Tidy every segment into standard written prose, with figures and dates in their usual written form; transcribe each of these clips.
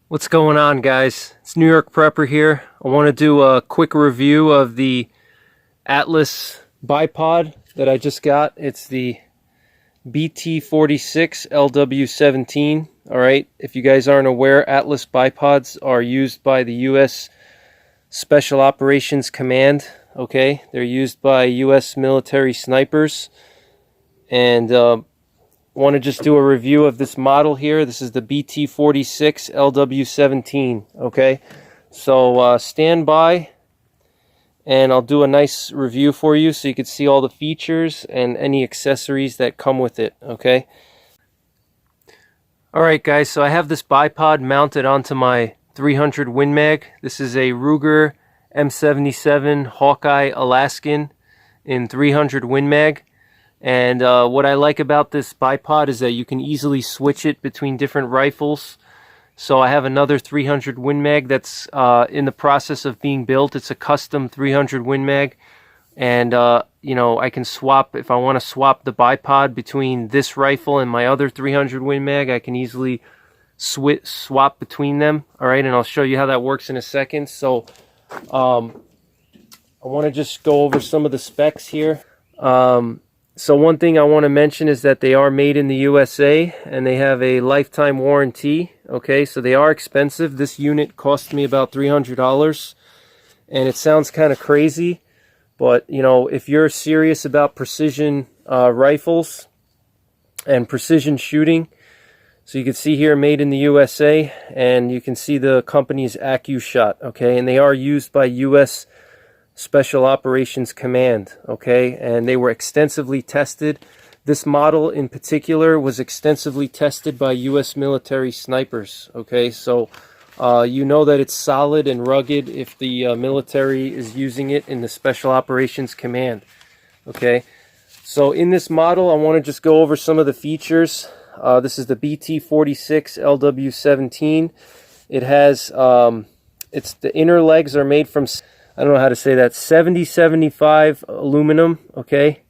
What's going on, guys? It's New York Prepper here. I want to do a quick review of the Atlas bipod that I just got. It's the BT46-LW17. Alright, if you guys aren't aware, Atlas bipods are used by the U.S. Special Operations Command. Okay, they're used by U.S. military snipers. And want to just do a review of this model here. This is the BT46-LW17. Okay, so stand by and I'll do a nice review for you so you can see all the features and any accessories that come with it. Okay, alright guys, so I have this bipod mounted onto my 300 Win Mag. This is a Ruger M77 Hawkeye Alaskan in 300 Win Mag. And what I like about this bipod is that you can easily switch it between different rifles. So I have another 300 Win Mag that's in the process of being built. It's a custom 300 Win Mag. And, you know, I can swap, if I want to swap the bipod between this rifle and my other 300 Win Mag, I can easily swap between them. Alright, and I'll show you how that works in a second. So I want to just go over some of the specs here. So one thing I want to mention is that they are made in the USA and they have a lifetime warranty. Okay, so they are expensive. This unit cost me about $300, and it sounds kind of crazy, but you know, if you're serious about precision rifles and precision shooting, so you can see here made in the USA, and you can see the company's Accu-shot. Okay, and they are used by U.S. Special Operations Command, okay, and they were extensively tested. This model in particular was extensively tested by U.S. military snipers, okay, so you know that it's solid and rugged if the military is using it in the Special Operations Command, okay. So in this model, I want to just go over some of the features. This is the BT46-LW17. It has, the inner legs are made from, I don't know how to say that, 7075 aluminum, okay?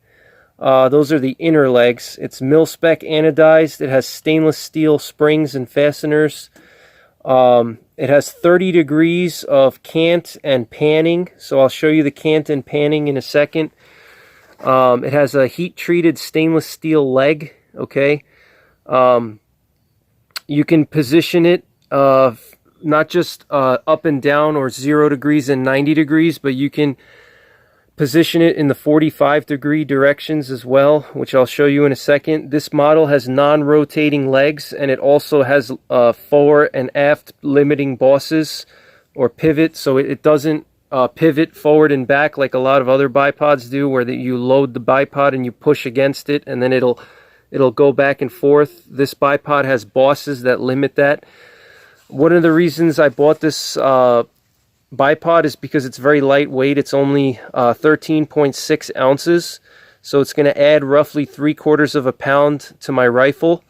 Those are the inner legs. It's mil-spec anodized. It has stainless steel springs and fasteners. It has 30 degrees of cant and panning, so I'll show you the cant and panning in a second. It has a heat-treated stainless steel leg, okay? You can position it not just up and down or 0 degrees and 90 degrees, but you can position it in the 45-degree directions as well, which I'll show you in a second. This model has non-rotating legs, and it also has forward and aft limiting bosses or pivot, so it doesn't pivot forward and back like a lot of other bipods do, where you load the bipod and you push against it and then it'll go back and forth. This bipod has bosses that limit that. One of the reasons I bought this bipod is because it's very lightweight. It's only 13.6 ounces, so it's going to add roughly 3/4 of a pound to my rifle.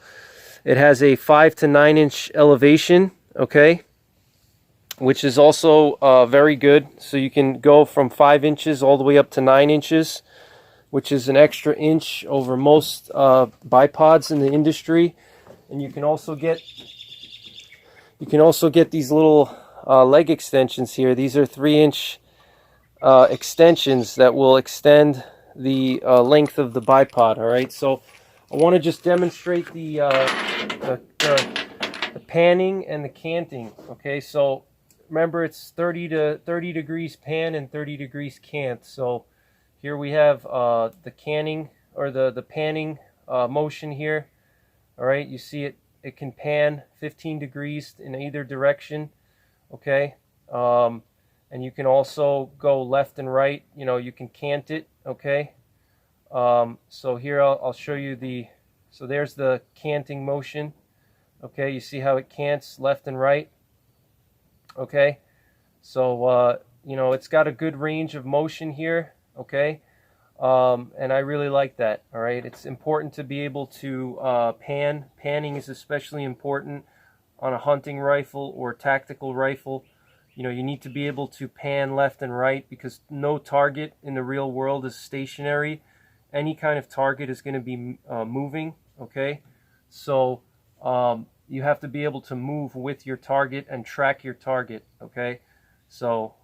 It has a 5 to 9 inch elevation, okay, which is also very good. So you can go from 5 inches all the way up to 9 inches, which is an extra inch over most bipods in the industry. And you can also get these little leg extensions here. These are 3-inch extensions that will extend the length of the bipod. All right, so I want to just demonstrate the panning and the canting. Okay, so remember it's 30 degrees pan and 30 degrees cant. So here we have the canting or the panning motion here. All right, you see it can pan 15 degrees in either direction, okay, and you can also go left and right. You know, you can cant it, okay. So here I'll show you so there's the canting motion, okay. You see how it cants left and right, okay. So you know, it's got a good range of motion here, okay. And I really like that. All right, it's important to be able to pan. Panning is especially important on a hunting rifle or tactical rifle. You know, you need to be able to pan left and right, because no target in the real world is stationary. Any kind of target is going to be moving. Okay, so you have to be able to move with your target and track your target, okay? So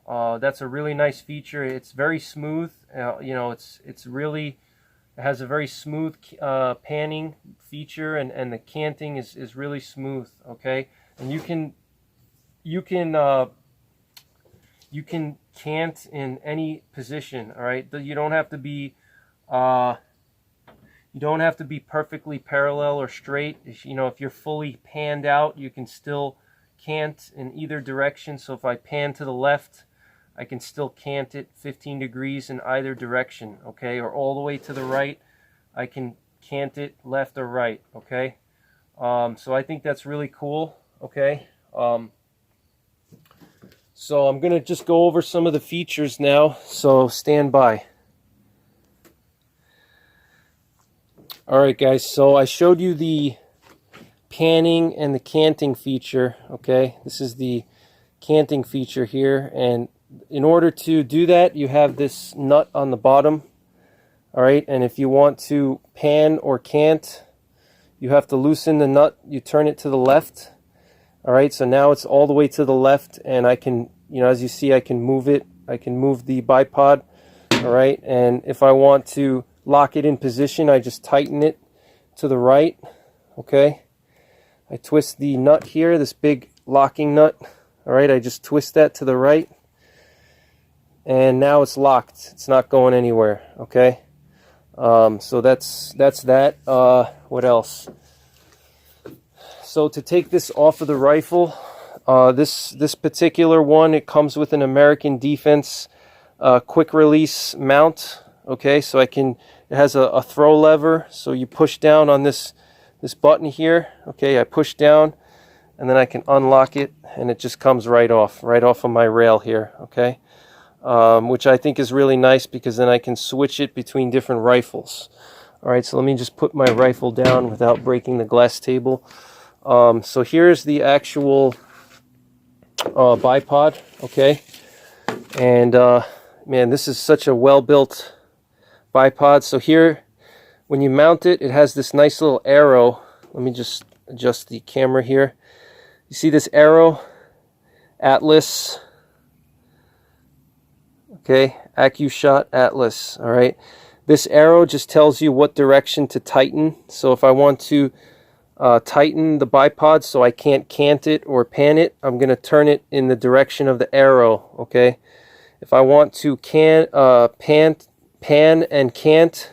that's a really nice feature. It's very smooth. You know, it's really, it has a very smooth panning feature, and the canting is really smooth, okay? And you can cant in any position, all right? You don't have to be perfectly parallel or straight. You know, if you're fully panned out, you can still cant in either direction. So if I pan to the left, I can still cant it 15 degrees in either direction, okay? Or all the way to the right, I can cant it left or right, okay? So I think that's really cool, okay? So I'm gonna just go over some of the features now, so stand by. Alright guys, so I showed you the panning and the canting feature, okay? This is the canting feature here, and in order to do that, you have this nut on the bottom, alright? And if you want to pan or cant, you have to loosen the nut, you turn it to the left, alright? So now it's all the way to the left, and I can, you know, as you see, I can move it, I can move the bipod, alright? And if I want to lock it in position, I just tighten it to the right, okay? I twist the nut here, this big locking nut, alright? I just twist that to the right, and now it's locked. It's not going anywhere, okay? So that's that. What else? So to take this off of the rifle, this particular one, it comes with an American Defense quick release mount, okay? So it has a throw lever, so you push down on this button here, okay? I push down, and then I can unlock it, and it just comes right off of my rail here, okay? Which I think is really nice, because then I can switch it between different rifles. Alright, so let me just put my rifle down without breaking the glass table. So here's the actual bipod, okay? And man, this is such a well-built bipod. So here, when you mount it, it has this nice little arrow. Let me just adjust the camera here. You see this arrow? Atlas. Okay, Accu-shot Atlas, all right? This arrow just tells you what direction to tighten. So if I want to tighten the bipod so I can't cant it or pan it, I'm going to turn it in the direction of the arrow, okay? If I want to pan and cant,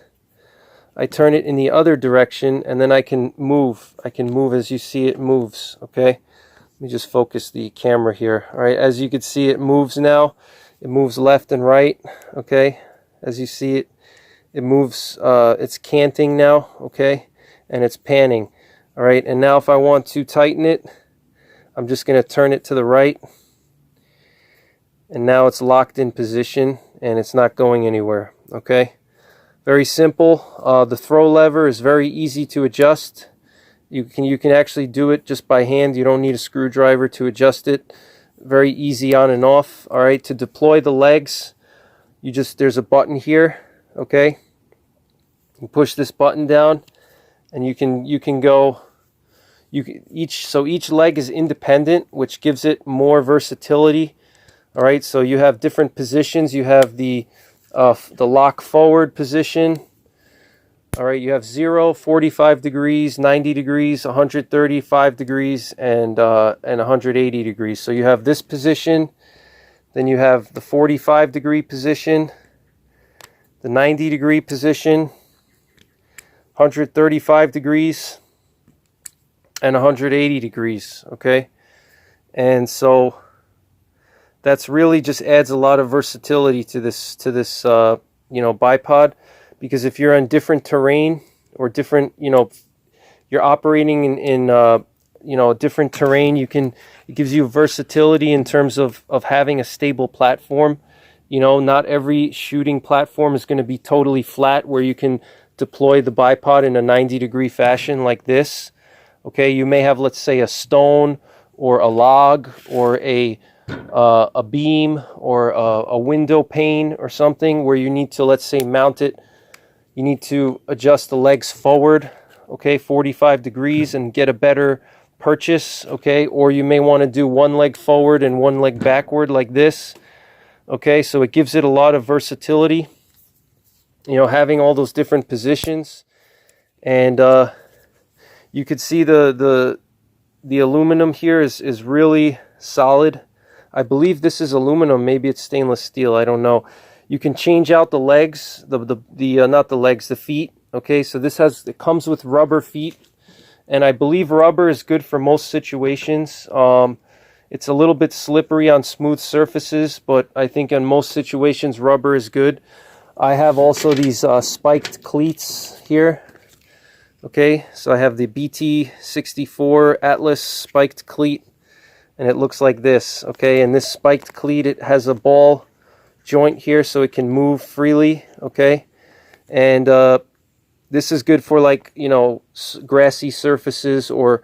I turn it in the other direction, and then I can move. I can move as you see it moves, okay? Let me just focus the camera here. All right, as you can see, it moves now. It moves left and right, okay? As you see it, it moves, it's canting now, okay? And it's panning, all right? And now if I want to tighten it, I'm just going to turn it to the right. And now it's locked in position, and it's not going anywhere, okay? Very simple. The throw lever is very easy to adjust. You can actually do it just by hand. You don't need a screwdriver to adjust it. Very easy on and off. All right, to deploy the legs, there's a button here, okay? You push this button down, and you can go. Each leg is independent, which gives it more versatility. All right, so you have different positions. You have the lock forward position. All right, you have 0, 45 degrees, 90 degrees, 135 degrees, and 180 degrees. So you have this position, then you have the 45 degree position, the 90 degree position, 135 degrees, and 180 degrees, okay? And so that's really just adds a lot of versatility to this bipod, because if you're on different terrain or different, you're operating in different terrain, it gives you versatility in terms of having a stable platform. Not every shooting platform is going to be totally flat where you can deploy the bipod in a 90-degree fashion like this. Okay, you may have, let's say, a stone or a log or a beam or a window pane or something where you need to, let's say, mount it. You need to adjust the legs forward, okay, 45 degrees, and get a better purchase, okay? Or you may want to do one leg forward and one leg backward like this, okay? So it gives it a lot of versatility, you know, having all those different positions. And you could see the aluminum here is really solid. I believe this is aluminum, maybe it's stainless steel, I don't know. You can change out the legs, not the legs, the feet, okay? So it comes with rubber feet, and I believe rubber is good for most situations. It's a little bit slippery on smooth surfaces, but I think in most situations rubber is good. I have also these spiked cleats here. Okay, so I have the BT46 Atlas spiked cleat, and it looks like this. Okay, and this spiked cleat, it has a ball joint here so it can move freely. Okay, and this is good for, like, you know, grassy surfaces, or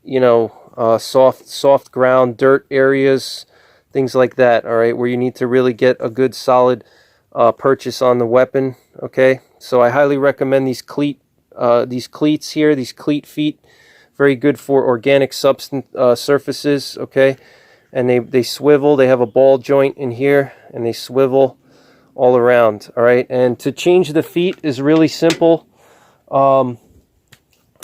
you know, soft ground, dirt areas, things like that. All right, where you need to really get a good solid purchase on the weapon. Okay, so I highly recommend these cleats here, these cleat feet. Very good for organic substance surfaces. Okay, and they swivel. They have a ball joint in here, and they swivel all around. All right, and to change the feet is really simple. All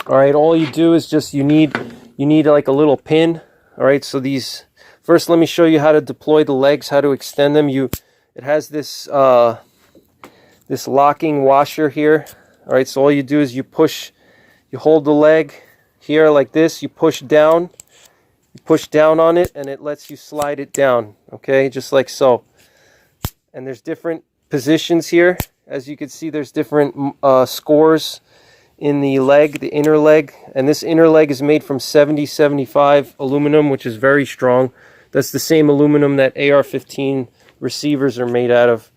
right, all you do is just you need like a little pin. All right, so these, first let me show you how to deploy the legs, how to extend them. It has this this locking washer here. All right, so all you do is you hold the leg here like this, you push down on it, and it lets you slide it down. Okay, just like so. And there's different positions here. As you can see, there's different scores in the leg, the inner leg, and this inner leg is made from 70-75 aluminum, which is very strong. That's the same aluminum that AR-15 receivers are made out of.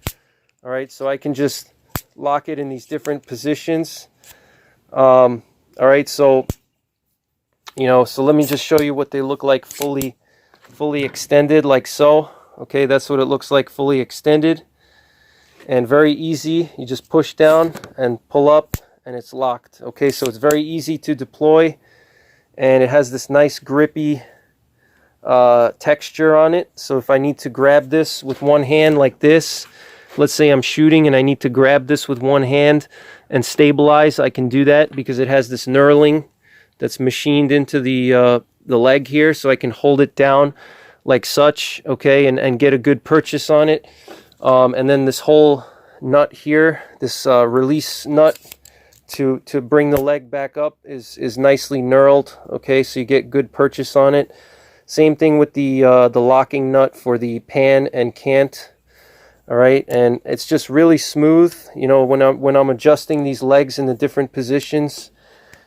All right, so I can just lock it in these different positions. All right, so you know, so let me just show you what they look like fully extended, like so. Okay, that's what it looks like fully extended, and very easy. You just push down and pull up, and it's locked. Okay, so it's very easy to deploy, and it has this nice grippy texture on it. So if I need to grab this with one hand like this, let's say I'm shooting and I need to grab this with one hand and stabilize, I can do that because it has this knurling that's machined into the leg here, so I can hold it down like such, okay, and get a good purchase on it. And then this whole nut here, this release nut to bring the leg back up is nicely knurled, okay, so you get good purchase on it. Same thing with the locking nut for the pan and cant. All right, and it's just really smooth. You know, when I'm adjusting these legs in the different positions,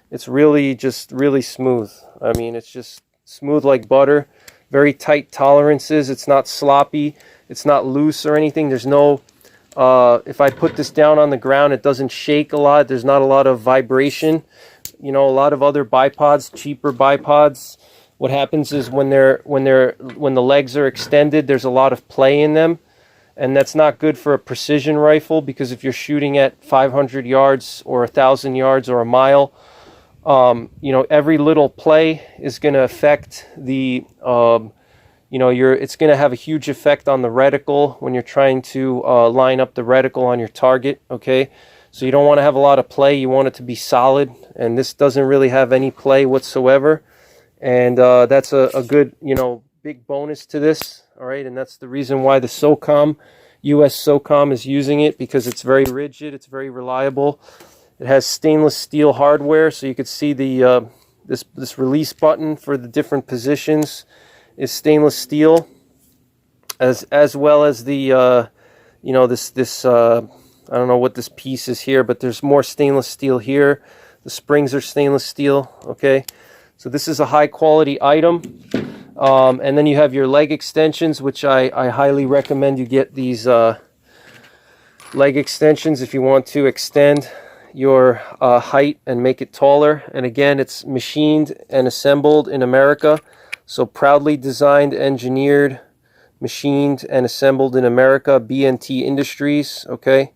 it's really just really smooth. I mean, it's just smooth like butter. Very tight tolerances. It's not sloppy. It's not loose or anything. There's no, if I put this down on the ground, it doesn't shake a lot. There's not a lot of vibration. You know, a lot of other bipods, cheaper bipods, what happens is when the legs are extended, there's a lot of play in them. And that's not good for a precision rifle, because if you're shooting at 500 yards or 1,000 yards or a mile, you know, every little play is going to affect the, you know, it's going to have a huge effect on the reticle when you're trying to line up the reticle on your target, okay? So you don't want to have a lot of play. You want it to be solid, and this doesn't really have any play whatsoever. And that's a good, you know, big bonus to this, all right? And that's the reason why the SOCOM, US SOCOM, is using it, because it's very rigid, it's very reliable. It has stainless steel hardware, so you could see the this release button for the different positions is stainless steel, as well as the you know, this I don't know what this piece is here, but there's more stainless steel here. The springs are stainless steel, okay? So this is a high quality item. And then you have your leg extensions, which I highly recommend you get these leg extensions if you want to extend your height and make it taller. And again, it's machined and assembled in America. So proudly designed, engineered, machined, and assembled in America. BNT Industries, okay?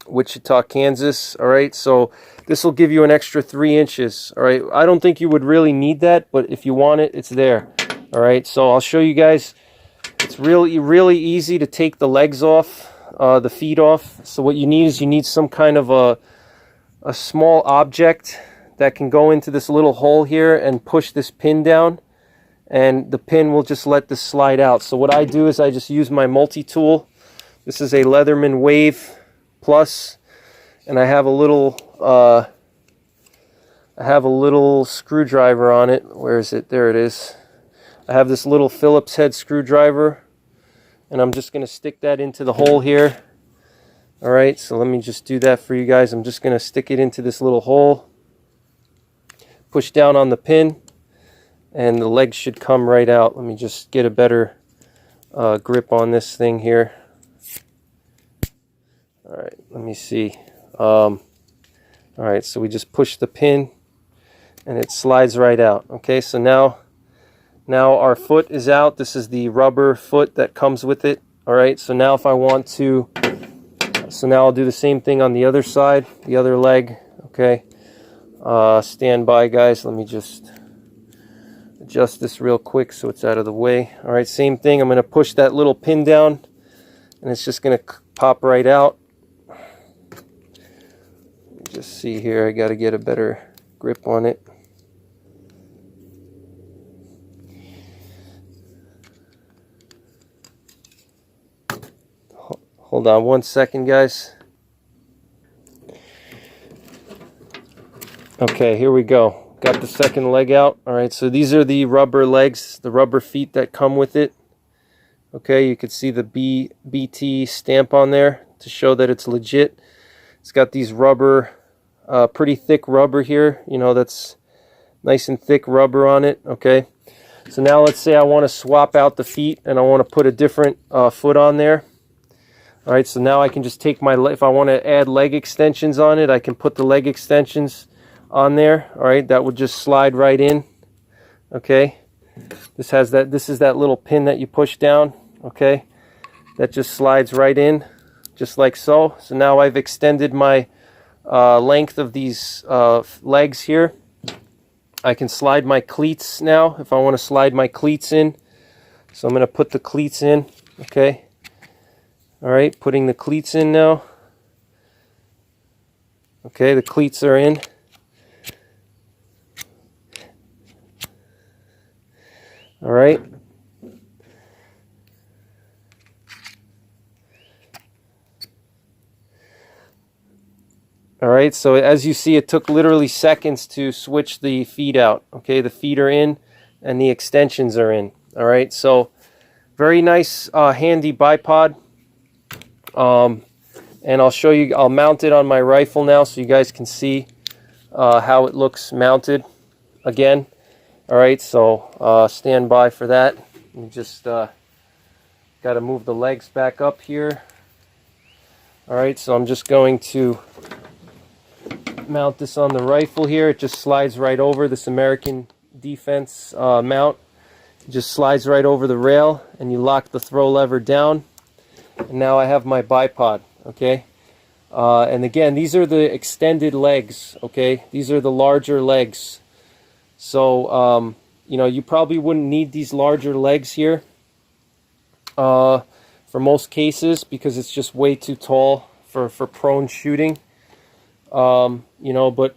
Wichita, Kansas. All right, so this will give you an extra 3 inches. All right, I don't think you would really need that, but if you want it, it's there. All right, so I'll show you guys. It's really easy to take the legs off, the feet off. So what you need is you need some kind of a small object that can go into this little hole here and push this pin down, and the pin will just let this slide out. So what I do is I just use my multi-tool. This is a Leatherman Wave Plus, and I have a little screwdriver on it. Where is it? There it is. I have this little Phillips head screwdriver, and I'm just going to stick that into the hole here. All right, so let me just do that for you guys. I'm just going to stick it into this little hole, push down on the pin, and the legs should come right out. Let me just get a better grip on this thing here. All right, let me see. All right, so we just push the pin and it slides right out. Okay, so now our foot is out. This is the rubber foot that comes with it. All right, so now if I want to, so now I'll do the same thing on the other side, the other leg. Okay, stand by, guys. Let me just adjust this real quick so it's out of the way. All right, same thing. I'm going to push that little pin down and it's just going to pop right out. Just see here, I got to get a better grip on it. Hold on 1 second, guys. Okay, here we go. Got the second leg out. All right, so these are the rubber legs, the rubber feet that come with it. Okay, you can see the BT stamp on there to show that it's legit. It's got these rubber, pretty thick rubber here. You know, that's nice and thick rubber on it. Okay, so now let's say I want to swap out the feet and I want to put a different foot on there. All right, so now I can just take my, if I want to add leg extensions on it, I can put the leg extensions on there. All right, that would just slide right in. Okay, this is that little pin that you push down. Okay, that just slides right in, just like so. So now I've extended my length of these legs here. I can slide my cleats now if I want to slide my cleats in. So I'm going to put the cleats in. Okay, all right, putting the cleats in now. Okay, the cleats are in. All right. All right, so as you see, it took literally seconds to switch the feet out. Okay, the feet are in and the extensions are in. All right, so very nice, handy bipod. And I'll show you, I'll mount it on my rifle now so you guys can see how it looks mounted again. All right, so stand by for that. You just got to move the legs back up here. All right, so I'm just going to mount this on the rifle here. It just slides right over this American Defense mount. It just slides right over the rail and you lock the throw lever down. And now I have my bipod. Okay, and again, these are the extended legs. Okay, these are the larger legs. So you know, you probably wouldn't need these larger legs here for most cases because it's just way too tall for prone shooting. You know, but,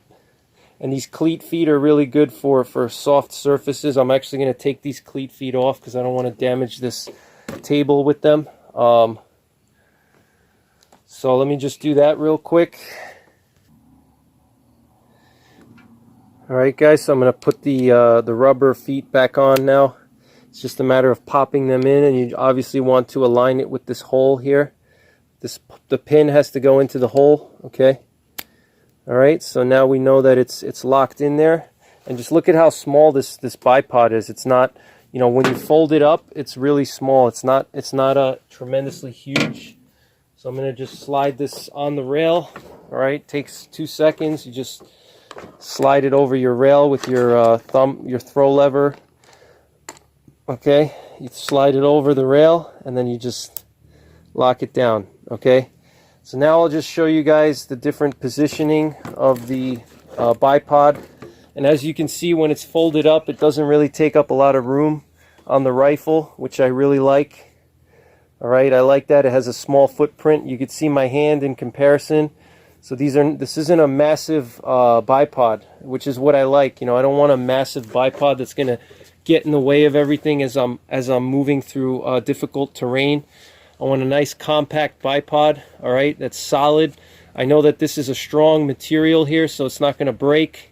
and these cleat feet are really good for soft surfaces. I'm actually going to take these cleat feet off because I don't want to damage this table with them. So let me just do that real quick. All right, guys, so I'm going to put the rubber feet back on now. It's just a matter of popping them in, and you obviously want to align it with this hole here. The pin has to go into the hole. Okay. All right, so now we know that it's locked in there. And just look at how small this bipod is. It's not, you know, when you fold it up, it's really small. It's not tremendously huge. So I'm going to just slide this on the rail. All right, takes 2 seconds. You just slide it over your rail with your your throw lever. Okay, you slide it over the rail and then you just lock it down. Okay, So now I'll just show you guys the different positioning of the bipod. And as you can see, when it's folded up, it doesn't really take up a lot of room on the rifle, which I really like. All right, I like that. It has a small footprint. You can see my hand in comparison. So this isn't a massive bipod, which is what I like. You know, I don't want a massive bipod that's going to get in the way of everything as I'm moving through difficult terrain. I want a nice compact bipod, all right, that's solid. I know that this is a strong material here, so it's not going to break.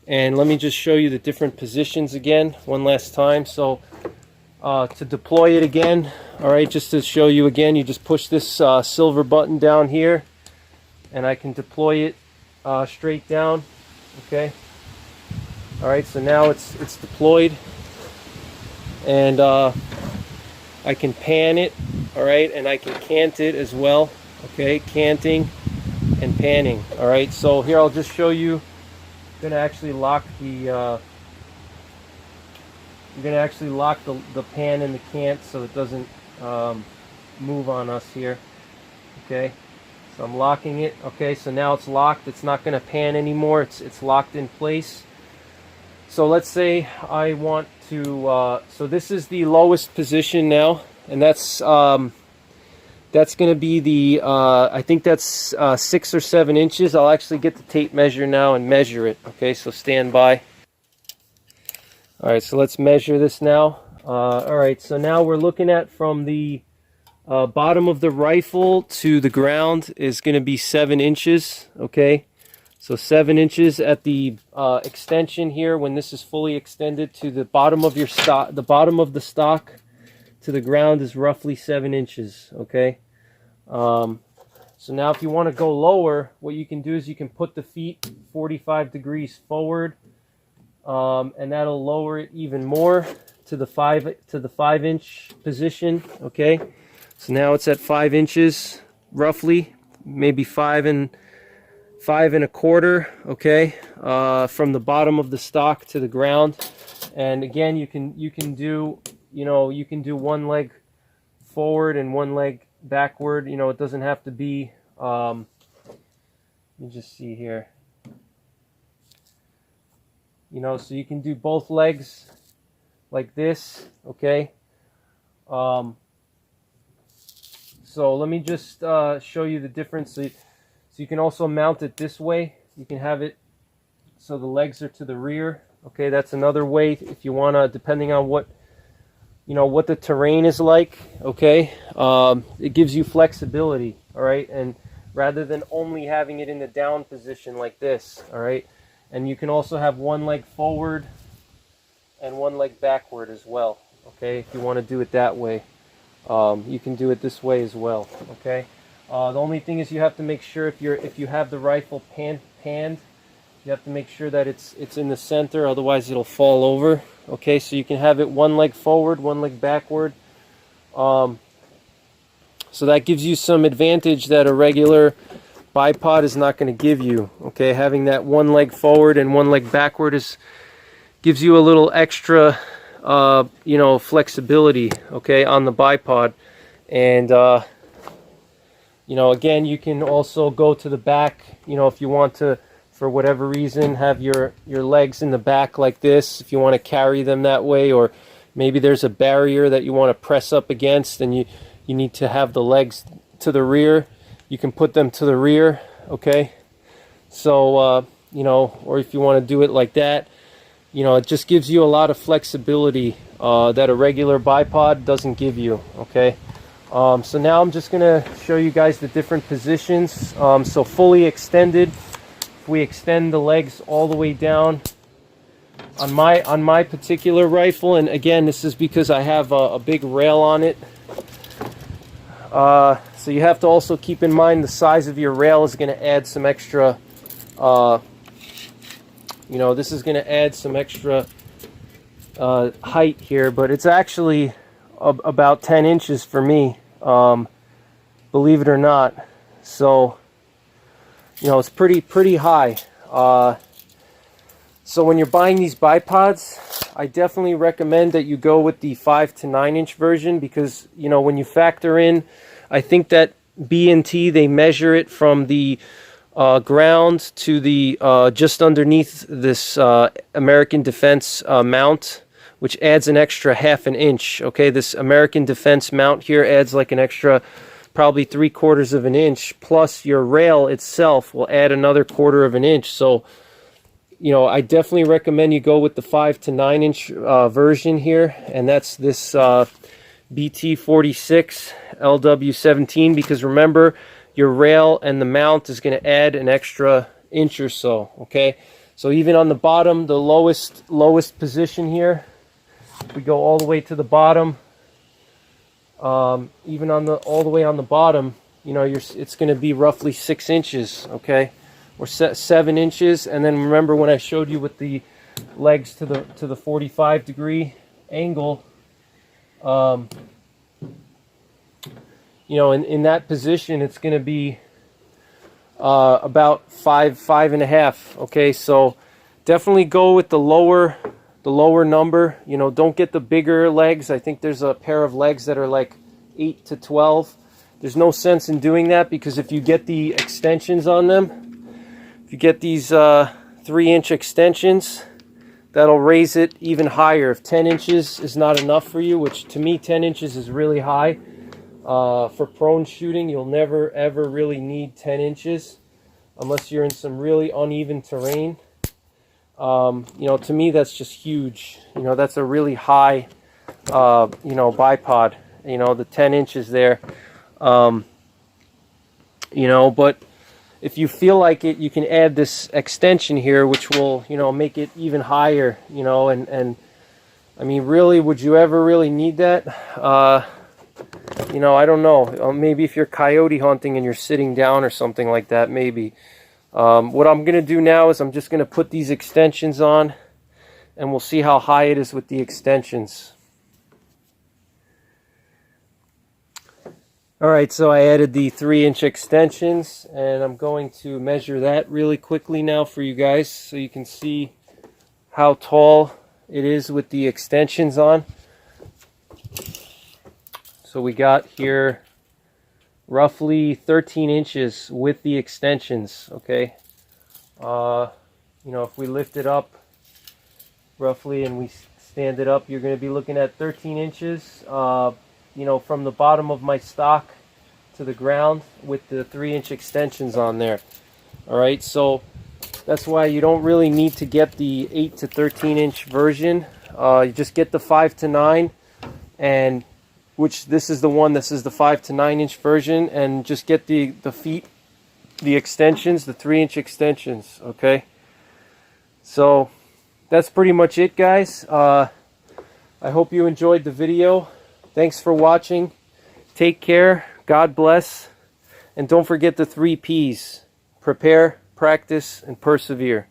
And let me just show you the different positions again one last time. So to deploy it again, all right, just to show you again, you just push this silver button down here, and I can deploy it straight down. Okay. All right, so now it's deployed, and I can pan it, all right, and I can cant it as well. Okay, canting and panning. All right, so here I'll just show you. I'm gonna actually lock the the pan and the cant so it doesn't move on us here. Okay, so I'm locking it. Okay, so now it's locked. It's not going to pan anymore. It's locked in place. So let's say I want to. So this is the lowest position now, and that's going to be the. I think that's 6 or 7 inches. I'll actually get the tape measure now and measure it. Okay, so stand by. All right, so let's measure this now. All right, so now we're looking at from the bottom of the rifle to the ground is going to be 7 inches. Okay, so 7 inches at the extension here when this is fully extended to the bottom of your stock. The bottom of the stock to the ground is roughly 7 inches. Okay, so now if you want to go lower, what you can do is you can put the feet 45 degrees forward. And that'll lower it even more to the 5 inch position. Okay, so now it's at 5 inches roughly, maybe 5 and 1/4. Okay, from the bottom of the stock to the ground. And again, you can do, you know, you can do one leg forward and one leg backward. You know, it doesn't have to be. Let me just see here. You know, so you can do both legs like this, okay? So let me just show you the difference. So you can also mount it this way. You can have it so the legs are to the rear. Okay, that's another way if you want to, depending on what, you know, what the terrain is like, okay? It gives you flexibility, all right? And rather than only having it in the down position like this, all right? And you can also have one leg forward and one leg backward as well. Okay, if you want to do it that way, you can do it this way as well. Okay, the only thing is you have to make sure if you have the rifle panned, you have to make sure that it's in the center. Otherwise, it'll fall over. Okay, so you can have it one leg forward, one leg backward. So that gives you some advantage that a regular bipod is not going to give you. Okay, having that one leg forward and one leg backward gives you a little extra you know, flexibility, okay, on the bipod. And you know, again, you can also go to the back, you know, if you want to, for whatever reason, have your legs in the back like this, if you want to carry them that way, or maybe there's a barrier that you want to press up against and you need to have the legs to the rear. You can put them to the rear, okay? So, you know, or if you want to do it like that, you know, it just gives you a lot of flexibility that a regular bipod doesn't give you, okay? So now I'm just going to show you guys the different positions. So fully extended, if we extend the legs all the way down on my particular rifle, and again, this is because I have a big rail on it. So you have to also keep in mind the size of your rail is going to add some extra, you know, this is going to add some extra height here, but it's actually about 10 inches for me, believe it or not. So, you know, it's pretty high. So when you're buying these bipods, I definitely recommend that you go with the 5 to 9 inch version because, you know, when you factor in, I think that B&T, they measure it from the ground to the just underneath this American Defense mount, which adds an extra 1/2 inch. Okay, this American Defense mount here adds like an extra probably 3/4 of an inch, plus your rail itself will add another 1/4 inch. So, you know, I definitely recommend you go with the 5 to 9 inch version here, and that's this BT46-LW17, because remember, your rail and the mount is going to add an extra inch or so. Okay, so even on the bottom, the lowest position here, we go all the way to the bottom. Even on the all the way on the bottom, you know, it's going to be roughly 6 inches. Okay, or 7 inches. And then remember when I showed you with the legs to the 45-degree angle, you know, in that position, it's going to be about 5.5. Okay, so definitely go with the lower number. You know, don't get the bigger legs. I think there's a pair of legs that are like 8 to 12. There's no sense in doing that, because if you get the extensions on them, if you get these 3-inch extensions, that'll raise it even higher. If 10 inches is not enough for you, which to me 10 inches is really high, for prone shooting, you'll never ever really need 10 inches unless you're in some really uneven terrain. You know, to me that's just huge. You know, that's a really high you know, bipod, you know, the 10 inches there. You know, but if you feel like it, you can add this extension here, which will, you know, make it even higher, you know. And I mean, really, would you ever really need that? You know, I don't know. Maybe if you're coyote hunting and you're sitting down or something like that, maybe. What I'm going to do now is I'm just going to put these extensions on, and we'll see how high it is with the extensions. Alright, so I added the 3-inch extensions, and I'm going to measure that really quickly now for you guys so you can see how tall it is with the extensions on. So we got here roughly 13 inches with the extensions. Okay, you know, if we lift it up roughly and we stand it up, you're going to be looking at 13 inches. You know, from the bottom of my stock to the ground with the 3-inch extensions on there. All right, so that's why you don't really need to get the 8 to 13-inch version. You just get the 5 to 9, and which this is the one. This is the 5 to 9-inch version, and just get the feet, the extensions, the 3-inch extensions. Okay, so that's pretty much it, guys. I hope you enjoyed the video. Thanks for watching. Take care. God bless. And don't forget the 3 Ps. Prepare, practice, and persevere.